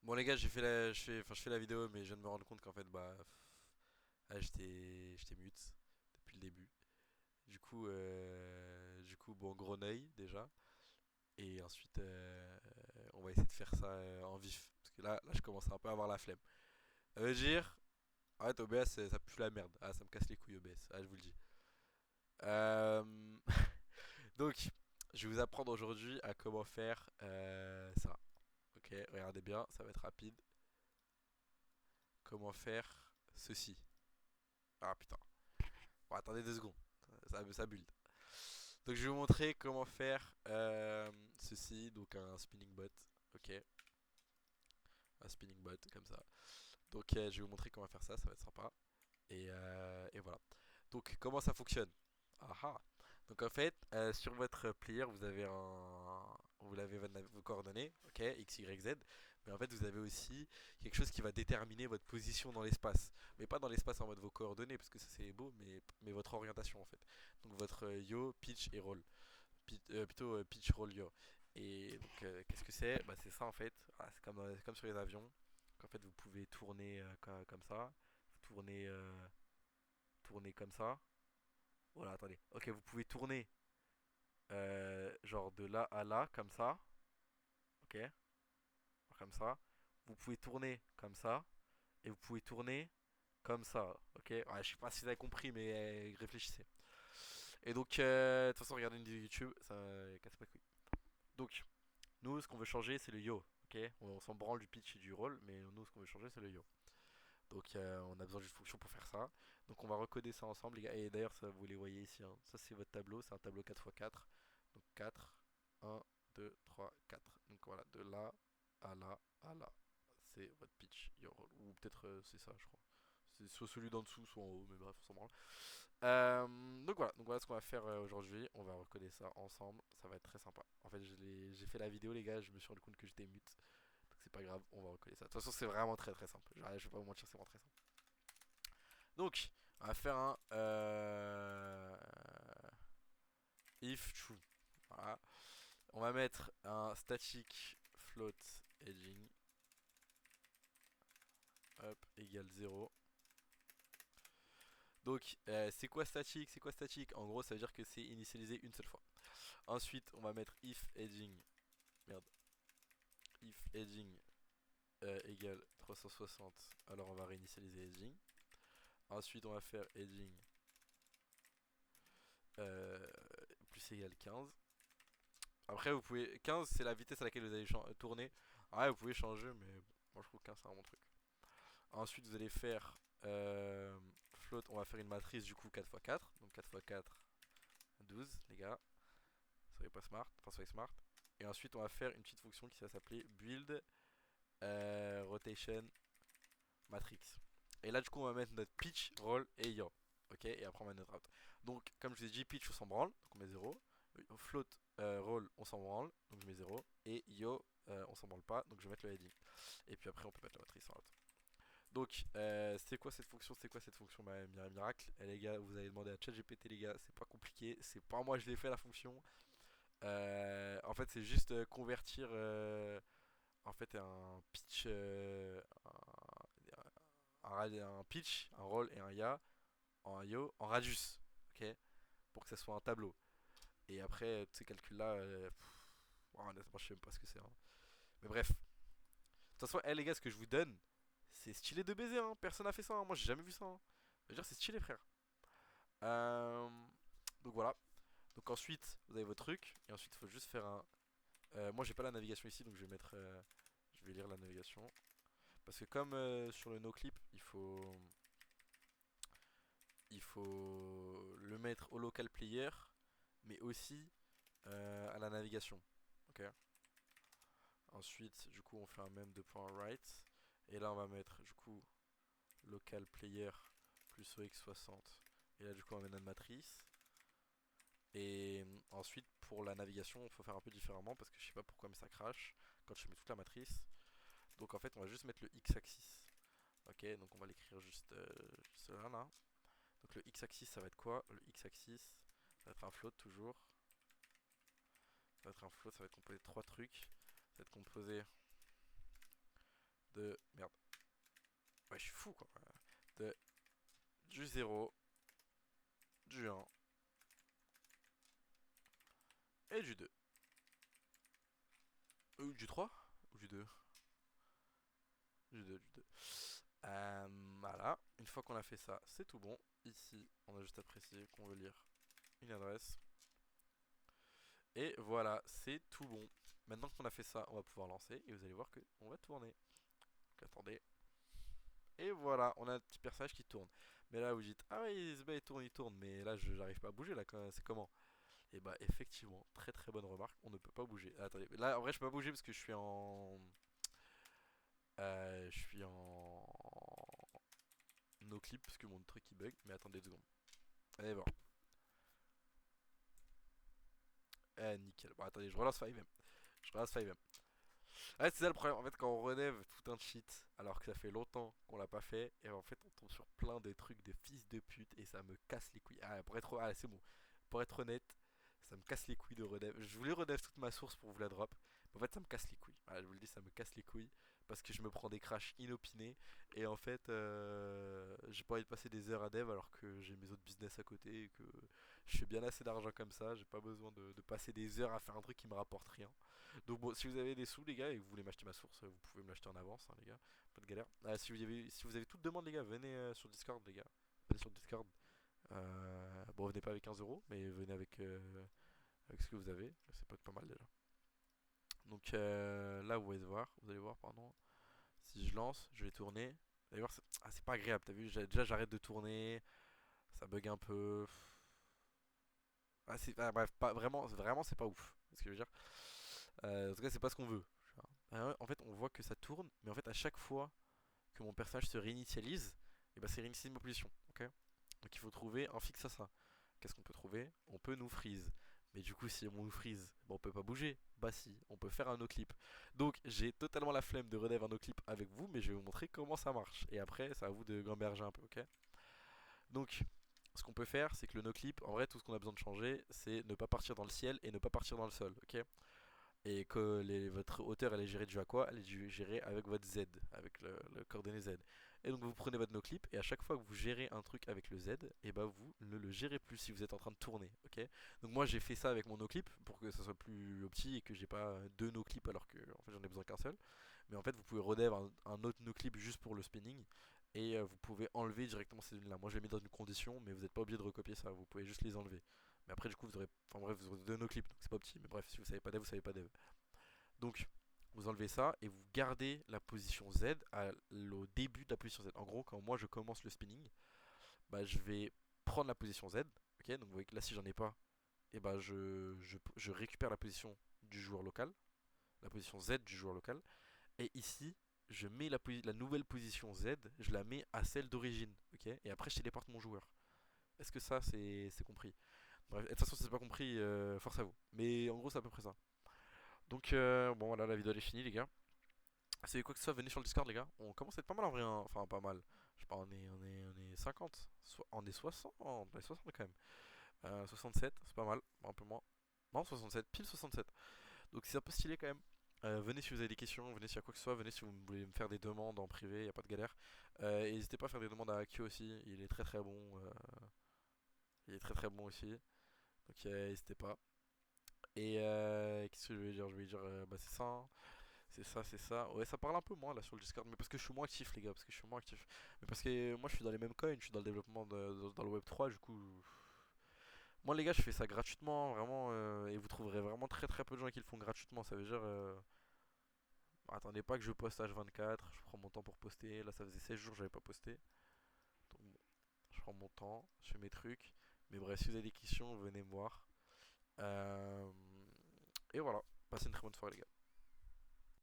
Bon les gars, je fais la vidéo, mais je viens de me rendre compte qu'en fait, j'étais mute depuis le début. Du coup, bon, Greneuil déjà, et ensuite, on va essayer de faire ça en vif, parce que là, je commence un peu à avoir la flemme. Ça veut dire, en fait, OBS, ça pue la merde. Ah, ça me casse les couilles OBS. Ah, je vous le dis. Euh, Donc, je vais vous apprendre aujourd'hui à comment faire ça. Ok, regardez bien, ça va être rapide. Comment faire ceci. Ah putain. Bon, attendez 2 secondes. Ça build. Donc je vais vous montrer comment faire ceci. Donc un spinning bot. Ok. Un spinning bot comme ça. Donc je vais vous montrer comment faire ça. Ça va être sympa. Et voilà. Donc comment ça fonctionne. Aha. Donc en fait, sur votre player, vous avez vos coordonnées, ok, x, y, z. Mais en fait, vous avez aussi quelque chose qui va déterminer votre position dans l'espace. Mais pas dans l'espace en mode vos coordonnées, parce que ça c'est beau, mais votre orientation en fait. Donc votre yo, pitch et roll. Plutôt pitch, roll, yo. Et donc qu'est-ce que c'est? Bah c'est ça en fait. Ah, c'est comme sur les avions. En fait, vous pouvez tourner comme ça. Vous tourner comme ça. Voilà, attendez. Ok, vous pouvez tourner genre de là à là, comme ça. Ok, comme ça. Vous pouvez tourner comme ça. Et vous pouvez tourner comme ça. Ok, ouais, je sais pas si vous avez compris, mais réfléchissez. Et donc, de toute façon, regardez une vidéo YouTube, ça casse pas les couilles. Donc, nous, ce qu'on veut changer, c'est le yo. Ok, on s'en branle du pitch et du roll, mais nous, ce qu'on veut changer, c'est le yo. Donc, on a besoin d'une fonction pour faire ça. Donc, on va recoder ça ensemble, les gars. Et d'ailleurs, ça, vous les voyez ici, hein. Ça, c'est votre tableau. C'est un tableau 4x4. Donc, 4, 1, 2, 3, 4. Donc, voilà, de là à là à là. C'est votre pitch. Ou peut-être c'est ça, je crois. C'est soit celui d'en dessous, soit en haut, mais bref, on s'en branle. Donc voilà ce qu'on va faire aujourd'hui. On va recoder ça ensemble. Ça va être très sympa. En fait, j'ai fait la vidéo, les gars. Je me suis rendu compte que j'étais mute. Donc c'est pas grave, on va recoller ça. De toute façon, c'est vraiment très très simple. Je vais pas vous mentir, c'est vraiment très simple. Donc, on va faire un if true. Voilà. On va mettre un static float edging. Hop, égale 0. Donc, c'est quoi static? C'est quoi static? En gros, ça veut dire que c'est initialisé une seule fois. Ensuite, on va mettre if edging. Merde. If edging égale 360. Alors, on va réinitialiser edging. Ensuite, on va faire edging euh, plus égal 15. Après, vous pouvez. 15, c'est la vitesse à laquelle vous allez tourner. Ouais, vous pouvez changer, mais moi je trouve 15 c'est un bon truc. Ensuite, vous allez faire float. On va faire une matrice du coup 4x4. Donc 4x4, 12, les gars. Soyez pas smart. Enfin, soyez smart. Et ensuite, on va faire une petite fonction qui va s'appeler build rotation matrix. Et là, du coup, on va mettre notre pitch, roll et yaw. Ok, et après, on va mettre notre out. Donc, comme je vous ai dit, pitch, on s'en branle. Donc, on met 0. Float, roll, on s'en branle. Donc, je mets 0. Et yaw, on s'en branle pas. Donc, je vais mettre le heading. Et puis après, on peut mettre la matrice en out. Donc, c'est quoi cette fonction? C'est quoi cette fonction? Bah, miracle. Et les gars, vous allez demander à ChatGPT, les gars. C'est pas compliqué. C'est pas moi, je l'ai fait la fonction. En fait, c'est juste convertir en fait un pitch, un pitch, un roll et un ya en yo en radius, ok, pour que ça soit un tableau. Et après, tous ces calculs-là, honnêtement, je sais même pas ce que c'est, hein. Mais bref, de toute façon, les gars, ce que je vous donne, c'est stylé de baiser, hein. Personne n'a fait ça, hein. Moi, j'ai jamais vu ça, hein. Je veux dire, c'est stylé, frère. Euh, donc voilà. Donc ensuite, vous avez vos trucs. Et ensuite, il faut juste faire un. Moi, j'ai pas la navigation ici, donc je vais mettre. Je vais lire la navigation. Parce que comme sur le noclip, il faut le mettre au local player, mais aussi à la navigation. Ok. Ensuite, du coup, on fait un même de point right. Et là, on va mettre du coup local player plus OX60. Et là, du coup, on va mettre notre matrice. Et ensuite, pour la navigation, il faut faire un peu différemment parce que je sais pas pourquoi, mais ça crache quand je mets toute la matrice. Donc, en fait, on va juste mettre le x-axis. Ok, donc on va l'écrire juste cela là. Donc le x-axis ça va être quoi? Le x-axis ça va être un float toujours. Ça va être un float, ça va être composé de trois trucs. Ça va être composé de... Merde. Ouais, je suis fou, quoi. De... Du 0, du 1 et du 2. Ou du 3 ou du 2. Du 2. Voilà. Une fois qu'on a fait ça, c'est tout bon. Ici, on a juste à préciser qu'on veut lire une adresse. Et voilà, c'est tout bon. Maintenant qu'on a fait ça, on va pouvoir lancer. Et vous allez voir qu'on va tourner. Donc attendez. Et voilà, on a un petit personnage qui tourne. Mais là, vous dites, ah oui, ce il tourne. Mais là, je n'arrive pas à bouger. Là, c'est comment? Et bah, effectivement, très très bonne remarque. On ne peut pas bouger. Ah, attendez, là, en vrai, je peux pas bouger parce que je suis en. Je suis en. No clip parce que mon truc il bug. Mais attendez 2 secondes. Allez voir. Nickel. Bon, attendez, je relance 5M. Je relance 5M. Ouais, c'est ça le problème. En fait, quand on relève tout un cheat, alors que ça fait longtemps qu'on l'a pas fait, et en fait, on tombe sur plein de trucs de fils de pute, et ça me casse les couilles. Ah, pour être, ah, c'est bon. Pour être honnête, ça me casse les couilles de redev. Je voulais redev toute ma source pour vous la drop, mais en fait, ça me casse les couilles. Voilà, je vous le dis, ça me casse les couilles parce que je me prends des crashs inopinés, et en fait, j'ai pas envie de passer des heures à dev alors que j'ai mes autres business à côté, et que je fais bien assez d'argent comme ça. J'ai pas besoin de passer des heures à faire un truc qui me rapporte rien. Donc bon, si vous avez des sous les gars et que vous voulez m'acheter ma source, vous pouvez me l'acheter en avance les gars, pas de galère. Si vous avez toute demande les gars, venez sur Discord les gars. Venez sur Discord. Bon venez pas avec 15 euros, mais venez avec ce que vous avez, c'est pas mal déjà. Donc là vous allez voir pardon. Si je lance, je vais tourner. Vous allez voir, c'est pas agréable, t'as vu, déjà j'arrête de tourner, ça bug un peu. Bref, pas, vraiment c'est pas ouf, c'est ce que je veux dire. En tout cas c'est pas ce qu'on veut. En fait, on voit que ça tourne, mais en fait, à chaque fois que mon personnage se réinitialise, et bah, c'est réinitialiser ma position. Ok. Donc, il faut trouver un fixe à ça. Qu'est-ce qu'on peut trouver? On peut nous freeze. Mais du coup, si on nous freeze, bah, on peut pas bouger. Bah, si, on peut faire un no-clip. Donc, j'ai totalement la flemme de redev un no-clip avec vous, mais je vais vous montrer comment ça marche. Et après, c'est à vous de gamberger un peu, ok? Donc, ce qu'on peut faire, c'est que le no-clip, en vrai, tout ce qu'on a besoin de changer, c'est ne pas partir dans le ciel et ne pas partir dans le sol, ok? Et que votre hauteur elle est gérée due à quoi? Elle est gérée avec votre Z, avec le coordonnées Z. Et donc vous prenez votre noclip et à chaque fois que vous gérez un truc avec le Z, et bah vous ne le gérez plus si vous êtes en train de tourner, ok? Donc moi j'ai fait ça avec mon noclip pour que ça soit plus opti et que j'ai pas deux noclips alors que en fait j'en ai besoin qu'un seul. Mais en fait vous pouvez redev un autre noclip juste pour le spinning et vous pouvez enlever directement ces données là. Moi je l'ai mis dans une condition mais vous n'êtes pas obligé de recopier ça, vous pouvez juste les enlever. Mais après, du coup, vous aurez. Enfin bref, vous aurez deux no-clips, donc c'est pas petit. Mais bref, si vous savez pas dev, vous savez pas dev. Donc, vous enlevez ça et vous gardez la position Z au début de la position Z. En gros, quand moi je commence le spinning, bah, je vais prendre la position Z. Ok, donc vous voyez que là, si j'en ai pas, et bah, je récupère la position du joueur local, la position Z du joueur local. Et ici, je mets la nouvelle position Z, je la mets à celle d'origine. Ok, et après, je téléporte mon joueur. Est-ce que ça, c'est compris? Bref, de toute façon, si c'est pas compris, force à vous. Mais en gros, c'est à peu près ça. Donc, bon, voilà, la vidéo elle est finie, les gars. C'est quoi que ce soit, venez sur le Discord, les gars. On commence à être pas mal en vrai, hein. Enfin, pas mal. Je sais pas, on est 50. On est 60. On est 60 quand même. 67, c'est pas mal. Un peu moins. Non, 67, pile 67. Donc, c'est un peu stylé quand même. Venez si vous avez des questions, venez s'il y a quoi que ce soit, venez si vous voulez me faire des demandes en privé, y a pas de galère. Et n'hésitez pas à faire des demandes à Akio aussi, il est très très bon. Il est très très bon aussi. Donc, n'hésitez pas. Et qu'est-ce que je vais dire? Je vais dire, bah c'est ça, hein. C'est ça, c'est ça. Ouais, ça parle un peu moins là sur le Discord, mais parce que je suis moins actif, les gars, parce que je suis moins actif. Mais parce que moi je suis dans les mêmes coins, je suis dans le développement dans le Web 3, du coup. Moi, les gars, je fais ça gratuitement, vraiment, et vous trouverez vraiment très très peu de gens qui le font gratuitement. Ça veut dire, attendez pas que je poste H24, je prends mon temps pour poster. Là, ça faisait 16 jours que j'avais pas posté. Donc, bon, je prends mon temps, je fais mes trucs. Mais bref, si vous avez des questions, venez me voir. Euh, Et voilà, passez une très bonne soirée, les gars.